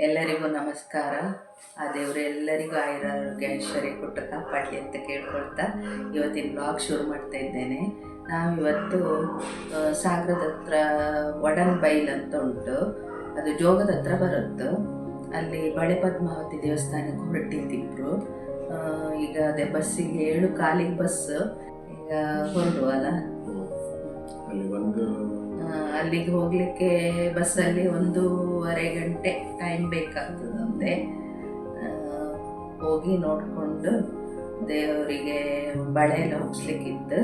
ಎಲ್ಲರಿಗೂ ನಮಸ್ಕಾರ. ಆ ದೇವರು ಎಲ್ಲರಿಗೂ ಆಯುರಾರೋಗ್ಯ ಐಶ್ವರ್ಯ ಕೊಟ್ಟು ಕಾಪಾಡಲಿ ಅಂತ ಕೇಳ್ಕೊಳ್ತಾ ಇವತ್ತಿನ ಬ್ಲಾಗ್ ಶುರು ಮಾಡ್ತಾ ಇದ್ದೇನೆ. ನಾವಿವತ್ತು ಸಾಗರದ ಹತ್ರ ವಡನ್ ಬೈಲ್ ಅಂತ ಉಂಟು, ಅದು ಜೋಗದ ಹತ್ರ ಬರುತ್ತೆ. ಅಲ್ಲಿ ಬಳೆ ಪದ್ಮಾವತಿ ದೇವಸ್ಥಾನಕ್ಕೆ ಹೊರಟಿದ್ದಿಬ್ರು. ಈಗ ಅದೇ ಬಸ್ಸಿಗೆ 7:15 ಬಸ್ ಈಗ ಹೊರಡುವಲ್ಲ. ಅಲ್ಲಿಗೆ ಹೋಗಲಿಕ್ಕೆ ಬಸ್ಸಲ್ಲಿ 1.5 ಗಂಟೆ ಟೈಮ್ ಬೇಕಾಗ್ತದಂತೆ. ಹೋಗಿ ನೋಡಿಕೊಂಡು ದೇವರಿಗೆ ಬಳೆ ಎಲ್ಲ ಒಪ್ಸ್ಲಿಕ್ಕಿತ್ತು,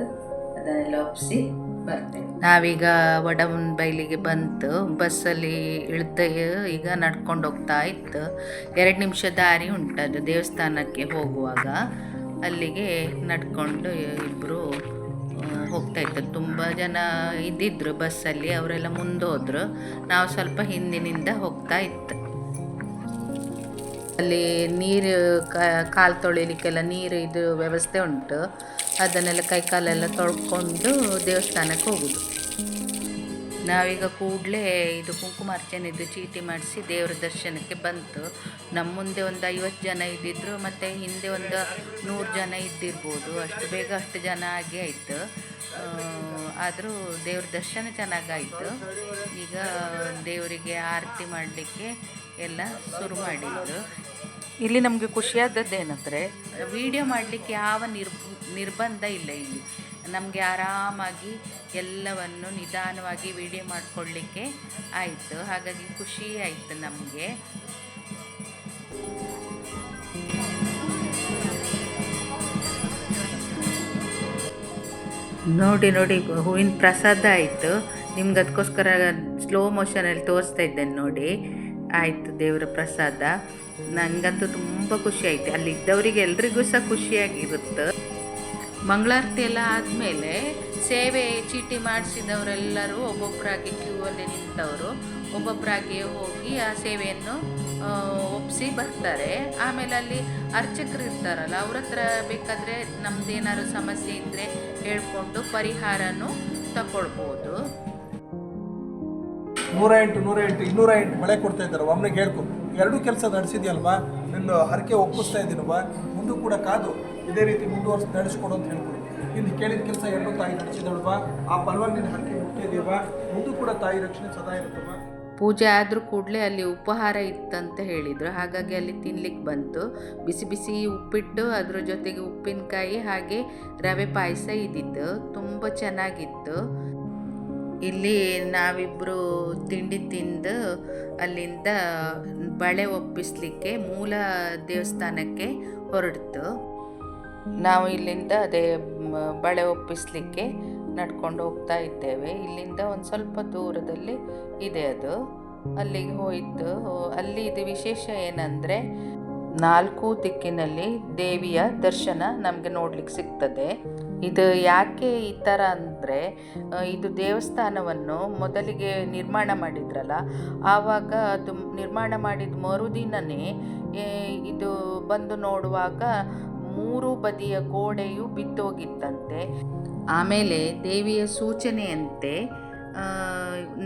ಅದನ್ನೆಲ್ಲ ಒಪ್ಪಿಸಿ ಬರ್ತೇವೆ. ನಾವೀಗ ವಡವನ್ ಬೈಲಿಗೆ ಬಂತು. ಬಸ್ಸಲ್ಲಿ ಇಳ್ದ ಈಗ ನಡ್ಕೊಂಡು ಹೋಗ್ತಾ ಇತ್ತು. 2 ನಿಮಿಷ ದಾರಿ ಉಂಟದು ದೇವಸ್ಥಾನಕ್ಕೆ ಹೋಗುವಾಗ. ಅಲ್ಲಿಗೆ ನಡ್ಕೊಂಡು ಇಬ್ಬರು ಹೋಗ್ತಾ ಇತ್ತು. ತುಂಬ ಜನ ಇದ್ದಿದ್ರು ಬಸ್ಸಲ್ಲಿ, ಅವರೆಲ್ಲ ಮುಂದೋದ್ರು. ನಾವು ಸ್ವಲ್ಪ ಹಿಂದಿನಿಂದ ಹೋಗ್ತಾ ಇತ್ತು. ಅಲ್ಲಿ ನೀರು ಕಾಲು ತೊಳಿಲಿಕ್ಕೆಲ್ಲ ನೀರು ಇದು ವ್ಯವಸ್ಥೆ ಉಂಟು. ಅದನ್ನೆಲ್ಲ ಕೈಕಾಲೆಲ್ಲ ತೊಳ್ಕೊಂಡು ದೇವಸ್ಥಾನಕ್ಕೆ ಹೋಗೋದು. ನಾವೀಗ ಕೂಡಲೇ ಇದು ಕುಂಕುಮಾರ್ಚನೆದು ಚೀಟಿ ಮಾಡಿಸಿ ದೇವರ ದರ್ಶನಕ್ಕೆ ಬಂತು. ನಮ್ಮ ಮುಂದೆ ಒಂದು 50 ಜನ ಇದ್ದಿದ್ರು, ಮತ್ತು ಹಿಂದೆ ಒಂದು 100 ಜನ ಇದ್ದಿರ್ಬೋದು. ಅಷ್ಟು ಬೇಗ ಅಷ್ಟು ಜನ ಆಗಿ ಆಯಿತು. ಆದರೂ ದೇವ್ರ ದರ್ಶನ ಚೆನ್ನಾಗಾಯಿತು. ಈಗ ದೇವರಿಗೆ ಆರತಿ ಮಾಡಲಿಕ್ಕೆ ಎಲ್ಲ ಶುರು ಮಾಡಿದ್ರು. ಇಲ್ಲಿ ನಮಗೆ ಖುಷಿಯಾದದ್ದೇನೆಂದರೆ ವಿಡಿಯೋ ಮಾಡಲಿಕ್ಕೆ ಯಾವ ನಿರ್ಬಂಧ ಇಲ್ಲ. ಇಲ್ಲಿ ನಮಗೆ ಆರಾಮಾಗಿ ಎಲ್ಲವನ್ನು ನಿಧಾನವಾಗಿ ವಿಡಿಯೋ ಮಾಡಿಕೊಳ್ಳಿಕ್ಕೆ ಆಯಿತು. ಹಾಗಾಗಿ ಖುಷಿ ಆಯಿತು ನಮಗೆ. ನೋಡಿ ಹೂವಿನ ಪ್ರಸಾದ ಆಯಿತು. ನಿಮ್ಗೆ ಅದಕ್ಕೋಸ್ಕರ ಸ್ಲೋ ಮೋಷನಲ್ಲಿ ತೋರಿಸ್ತಾ ಇದ್ದೇನೆ ನೋಡಿ. ಆಯಿತು ದೇವರ ಪ್ರಸಾದ. ನನಗಂತೂ ತುಂಬ ಖುಷಿ ಆಯಿತು. ಅಲ್ಲಿದ್ದವರಿಗೆ ಎಲ್ರಿಗೂ ಸಹ ಖುಷಿಯಾಗಿರುತ್ತೆ. ಮಂಗಳಾರತಿ ಎಲ್ಲ ಆದಮೇಲೆ ಸೇವೆ ಚೀಟಿ ಮಾಡಿಸಿದವರೆಲ್ಲರೂ ಒಬ್ಬೊಬ್ಬರಾಗಿ ಕ್ಯೂವಲ್ಲಿ ನಿಂತವರು ಒಬ್ಬೊಬ್ಬರಾಗಿ ಹೋಗಿ ಆ ಸೇವೆಯನ್ನು ಒಪ್ಪಿಸಿ ಬರ್ತಾರೆ. ಆಮೇಲೆ ಅಲ್ಲಿ ಅರ್ಚಕರು ಇರ್ತಾರಲ್ಲ, ಅವ್ರ ಹತ್ರ ಬೇಕಾದರೆ ನಮ್ದೇನಾದ್ರು ಸಮಸ್ಯೆ ಇದ್ದರೆ ಹೇಳ್ಕೊಂಡು ಪರಿಹಾರನೂ ತಗೊಳ್ಬೋದು. 108, 208 ಮಳೆ ಕೊಡ್ತಾ ಇದ್ದಾರೆ. ಒಮ್ಮನೆಗೆ ಹೇಳ್ಕೊ, ಎರಡೂ ಕೆಲಸ ನಡೆಸಿದ್ಯಲ್ವಾ, ನಿನ್ನ ಹರಕೆ ಒಪ್ಪಿಸ್ತಾ ಇದ್ದೀನಲ್ವಾ, ಮುಂದೂ ಕೂಡ ಕಾದು ಇದೇ ರೀತಿ ಮುಂದುವರ್ಸಿ ನಡೆಸ್ಕೊಡು ಅಂತ ಹೇಳ್ಕೊಡು. ಇನ್ನು ಕೇಳಿದ ಕೆಲಸ ಎರಡೂ ತಾಯಿ ನಡೆಸಿದಲ್ವಾ, ಆ ಫಲವಾಗಿ ನಿನ್ನ ಹರಕೆ ಮುಟ್ಟಿದೀವಾ, ಮುಂದೂ ಕೂಡ ತಾಯಿ ರಕ್ಷಣೆ ಸದಾ ಇರುತ್ತಲ್ವಾ. ಪೂಜೆ ಆದರೂ ಕೂಡಲೇ ಅಲ್ಲಿ ಉಪಹಾರ ಇತ್ತಂತ ಹೇಳಿದರು. ಹಾಗಾಗಿ ಅಲ್ಲಿ ತಿನ್ಲಿಕ್ಕೆ ಬಂತು. ಬಿಸಿ ಬಿಸಿ ಉಪ್ಪಿಟ್ಟು, ಅದ್ರ ಜೊತೆಗೆ ಉಪ್ಪಿನಕಾಯಿ, ಹಾಗೆ ರವೆ ಪಾಯಸ ಇದ್ದಿತ್ತು. ತುಂಬ ಚೆನ್ನಾಗಿತ್ತು. ಇಲ್ಲಿ ನಾವಿಬ್ಬರು ತಿಂಡಿ ತಿಂದು ಅಲ್ಲಿಂದ ಬಳೆ ಒಪ್ಪಿಸಲಿಕ್ಕೆ ಮೂಲ ದೇವಸ್ಥಾನಕ್ಕೆ ಹೊರಡ್ತು. ನಾವು ಇಲ್ಲಿಂದ ಅದೇ ಬಳೆ ಒಪ್ಪಿಸಲಿಕ್ಕೆ ನಡ್ಕೊಂಡು ಹೋಗ್ತಾ ಇದ್ದೇವೆ. ಇಲ್ಲಿಂದ ಒಂದು ಸ್ವಲ್ಪ ದೂರದಲ್ಲಿ ಇದೆ ಅದು. ಅಲ್ಲಿಗೆ ಹೋಯಿತು. ಅಲ್ಲಿ ಇದು ವಿಶೇಷ ಏನಂದರೆ 4 ದಿಕ್ಕಿನಲ್ಲಿ ದೇವಿಯ ದರ್ಶನ ನಮಗೆ ನೋಡ್ಲಿಕ್ಕೆ ಸಿಗ್ತದೆ. ಇದು ಯಾಕೆ ಈ ಥರ ಅಂದರೆ, ಇದು ದೇವಸ್ಥಾನವನ್ನು ಮೊದಲಿಗೆ ನಿರ್ಮಾಣ ಮಾಡಿದ್ರಲ್ಲ, ಆವಾಗ ಅದು ನಿರ್ಮಾಣ ಮಾಡಿದ ಮರುದಿನವೇ ಇದು ಬಂದು ನೋಡುವಾಗ 3 ಬದಿಯ ಗೋಡೆಯು ಬಿದ್ದೋಗಿತ್ತಂತೆ. ಆಮೇಲೆ ದೇವಿಯ ಸೂಚನೆಯಂತೆ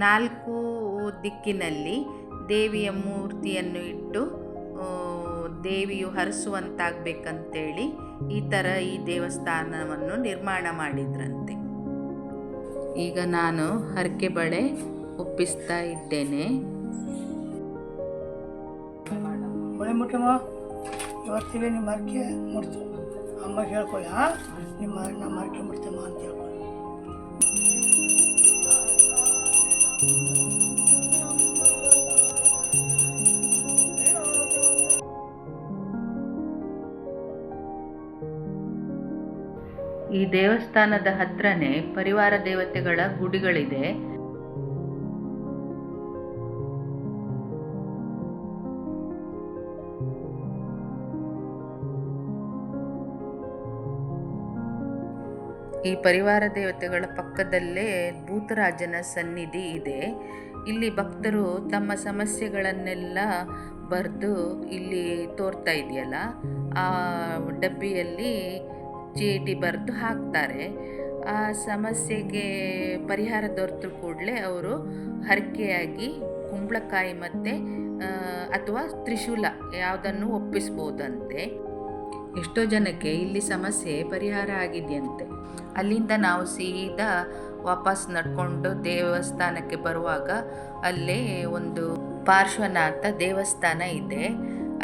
4 ದಿಕ್ಕಿನಲ್ಲಿ ದೇವಿಯ ಮೂರ್ತಿಯನ್ನು ಇಟ್ಟು ದೇವಿಯು ಹರಿಸುವಂತಾಗಬೇಕಂತೇಳಿ ಈ ಥರ ಈ ದೇವಸ್ಥಾನವನ್ನು ನಿರ್ಮಾಣ ಮಾಡಿದ್ರಂತೆ. ಈಗ ನಾನು ಹರಕೆ ಬಳೆ ಒಪ್ಪಿಸ್ತಾ ಇದ್ದೇನೆ. ಬಳೆ ಮುಟ್ಟಮ್ಮ, ಇವತ್ತಿಗೆ ನಿಮ್ಮ ಹರಕೆ ಮುಡ್ತು. ಅಮ್ಮ ಹೇಳ್ಕೊಳ್ಳಿ, ನಮ್ಮ ಹರಕೆ ಮುಡ್ತಮ್ಮ ಅಂತ ಹೇಳ್ಕೊಳ್ಳಿ. ಈ ದೇವಸ್ಥಾನದ ಹತ್ರನೇ ಪರಿವಾರ ದೇವತೆಗಳ ಗುಡಿಗಳಿದೆ. ಈ ಪರಿವಾರ ದೇವತೆಗಳ ಪಕ್ಕದಲ್ಲೇ ಭೂತರಾಜನ ಸನ್ನಿಧಿ ಇದೆ. ಇಲ್ಲಿ ಭಕ್ತರು ತಮ್ಮ ಸಮಸ್ಯೆಗಳನ್ನೆಲ್ಲ ಬರೆದು ಇಲ್ಲಿ ತೋರ್ತಾ ಇದೆಯಲ್ಲ, ಆ ಡಬ್ಬಿಯಲ್ಲಿ ಚೀಟಿ ಬರೆದು ಹಾಕ್ತಾರೆ. ಆ ಸಮಸ್ಯೆಗೆ ಪರಿಹಾರ ದೊರೆತ ಕೂಡಲೇ ಅವರು ಹರಕೆಯಾಗಿ ಕುಂಬಳಕಾಯಿ ಮತ್ತು ಅಥವಾ ತ್ರಿಶೂಲ ಯಾವುದನ್ನು ಒಪ್ಪಿಸ್ಬೋದಂತೆ. ಎಷ್ಟೋ ಜನಕ್ಕೆ ಇಲ್ಲಿ ಸಮಸ್ಯೆ ಪರಿಹಾರ ಆಗಿದೆಯಂತೆ. ಅಲ್ಲಿಂದ ನಾವು ಸೀದಾ ವಾಪಸ್ ನಡ್ಕೊಂಡು ದೇವಸ್ಥಾನಕ್ಕೆ ಬರುವಾಗ ಅಲ್ಲೇ ಒಂದು ಪಾರ್ಶ್ವನಾಥ ದೇವಸ್ಥಾನ ಇದೆ,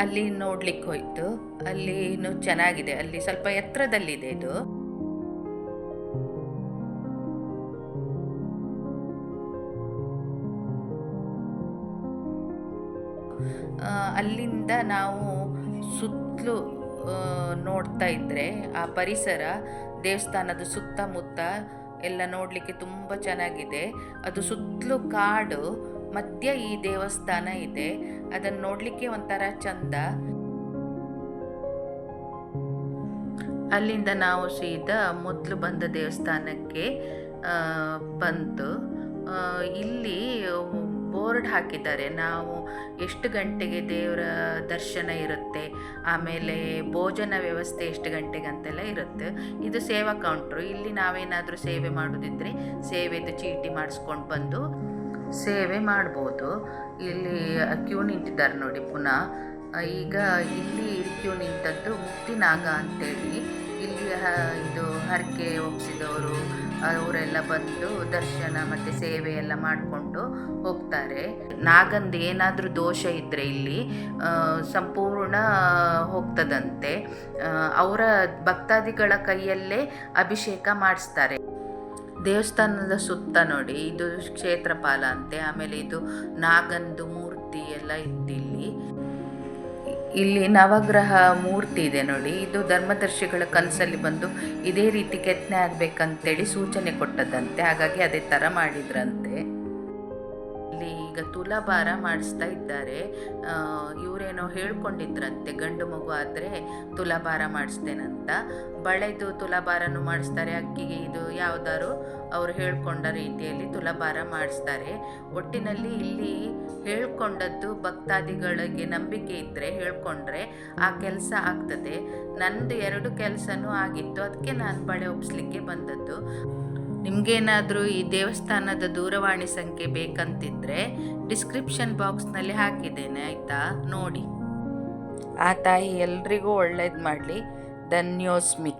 ಅಲ್ಲಿ ನೋಡ್ಲಿಕ್ಕೆ ಹೋಯ್ತು. ಅಲ್ಲಿ ಇನ್ನೂ ಚೆನ್ನಾಗಿದೆ, ಅಲ್ಲಿ ಸ್ವಲ್ಪ ಎತ್ತರದಲ್ಲಿದೆ ಇದು. ಅಲ್ಲಿಂದ ನಾವು ಸುತ್ತಲೂ ನೋಡ್ತಾ ಇದ್ದರೆ ಆ ಪರಿಸರ, ದೇವಸ್ಥಾನದ ಸುತ್ತಮುತ್ತ ಎಲ್ಲ ನೋಡಲಿಕ್ಕೆ ತುಂಬ ಚೆನ್ನಾಗಿದೆ. ಅದು ಸುತ್ತಲೂ ಕಾಡು, ಮಧ್ಯ ಈ ದೇವಸ್ಥಾನ ಇದೆ. ಅದನ್ನು ನೋಡಲಿಕ್ಕೆ ಒಂಥರ ಚಂದ. ಅಲ್ಲಿಂದ ನಾವು ಸೀದಾ ಮೊದಲು ಬಂದ ದೇವಸ್ಥಾನಕ್ಕೆ ಬಂತು. ಇಲ್ಲಿ ಬೋರ್ಡ್ ಹಾಕಿದ್ದಾರೆ, ನಾವು ಎಷ್ಟು ಗಂಟೆಗೆ ದೇವರ ದರ್ಶನ ಇರುತ್ತೆ, ಆಮೇಲೆ ಭೋಜನ ವ್ಯವಸ್ಥೆ ಎಷ್ಟು ಗಂಟೆಗೆ ಅಂತೆಲ್ಲ ಇರುತ್ತೆ. ಇದು ಸೇವಾ ಕೌಂಟ್ರು. ಇಲ್ಲಿ ನಾವೇನಾದರೂ ಸೇವೆ ಮಾಡೋದಿದ್ರೆ ಸೇವೆದು ಚೀಟಿ ಮಾಡಿಸ್ಕೊಂಡು ಬಂದು ಸೇವೆ ಮಾಡ್ಬೋದು. ಇಲ್ಲಿ ಕ್ಯೂ ನಿಂತಿದ್ದಾರೆ ನೋಡಿ ಪುನಃ. ಈಗ ಇಲ್ಲಿ ಕ್ಯೂ ನಿಂತದ್ದು ಮುಕ್ತಿನಾಗ ಅಂತೇಳಿ. ಇಲ್ಲಿ ಇದು ಹರಕೆ ಒಪ್ಪಿಸಿದವರು ಅವರೆಲ್ಲ ಬಂದು ದರ್ಶನ ಮತ್ತು ಸೇವೆ ಎಲ್ಲ ಮಾಡಿಕೊಂಡು ಹೋಗ್ತಾರೆ. ನಾಗಂದು ಏನಾದರೂ ದೋಷ ಇದ್ದರೆ ಇಲ್ಲಿ ಸಂಪೂರ್ಣ ಹೋಗ್ತದಂತೆ. ಅವರ ಭಕ್ತಾದಿಗಳ ಕೈಯಲ್ಲೇ ಅಭಿಷೇಕ ಮಾಡಿಸ್ತಾರೆ. ದೇವಸ್ಥಾನದ ಸುತ್ತ ನೋಡಿ, ಇದು ಕ್ಷೇತ್ರಪಾಲ ಅಂತೆ. ಆಮೇಲೆ ಇದು ನಾಗಂದು ಮೂರ್ತಿ ಎಲ್ಲ ಇದ್ದಿಲ್ಲಿ. ಇಲ್ಲಿ ನವಗ್ರಹ ಮೂರ್ತಿ ಇದೆ ನೋಡಿ. ಇದು ಧರ್ಮದರ್ಶಿಗಳ ಕನಸಲ್ಲಿ ಬಂದು ಇದೇ ರೀತಿ ಕೆತ್ತನೆ ಆಗಬೇಕಂತೇಳಿ ಸೂಚನೆ ಕೊಟ್ಟದಂತೆ, ಹಾಗಾಗಿ ಅದೇ ಥರ ಮಾಡಿದ್ರಂತೆ. ಇಲ್ಲಿ ಈಗ ತುಲಾಭಾರ ಮಾಡಿಸ್ತಾ ಇದ್ದಾರೆ. ಇವರೇನೋ ಹೇಳ್ಕೊಂಡಿದ್ರಂತೆ, ಗಂಡು ಮಗು ಆದರೆ ತುಲಾಭಾರ ಮಾಡಿಸ್ತೇನಂತ. ಬಳೆದು ತುಲಾಭಾರನೂ ಮಾಡಿಸ್ತಾರೆ. ಅಕ್ಕಿಗೆ ಇದು ಯಾವುದಾದ್ರು ಅವರು ಹೇಳ್ಕೊಂಡ ರೀತಿಯಲ್ಲಿ ತುಲಾಭಾರ ಮಾಡಿಸ್ತಾರೆ. ಒಟ್ಟಿನಲ್ಲಿ ಇಲ್ಲಿ ಹೇಳ್ಕೊಂಡದ್ದು ಭಕ್ತಾದಿಗಳಿಗೆ ನಂಬಿಕೆ ಇದ್ದರೆ ಹೇಳ್ಕೊಂಡ್ರೆ ಆ ಕೆಲಸ ಆಗ್ತದೆ. ನಂದು 2 ಕೆಲಸನೂ ಆಗಿತ್ತು, ಅದಕ್ಕೆ ನಾನು ಬಳೆ ಒಪ್ಪಿಸ್ಲಿಕ್ಕೆ ಬಂದದ್ದು. ನಿಮಗೇನಾದರೂ ಈ ದೇವಸ್ಥಾನದ ದೂರವಾಣಿ ಸಂಖ್ಯೆ ಬೇಕಂತಿದ್ರೆ ಡಿಸ್ಕ್ರಿಪ್ಷನ್ ಬಾಕ್ಸ್ನಲ್ಲಿ ಹಾಕಿದ್ದೇನೆ, ಆಯಿತಾ, ನೋಡಿ. ಆ ತಾಯಿ ಎಲ್ರಿಗೂ ಒಳ್ಳೇದು ಮಾಡಲಿ. ಧನ್ಯೋಸ್ಮಿ.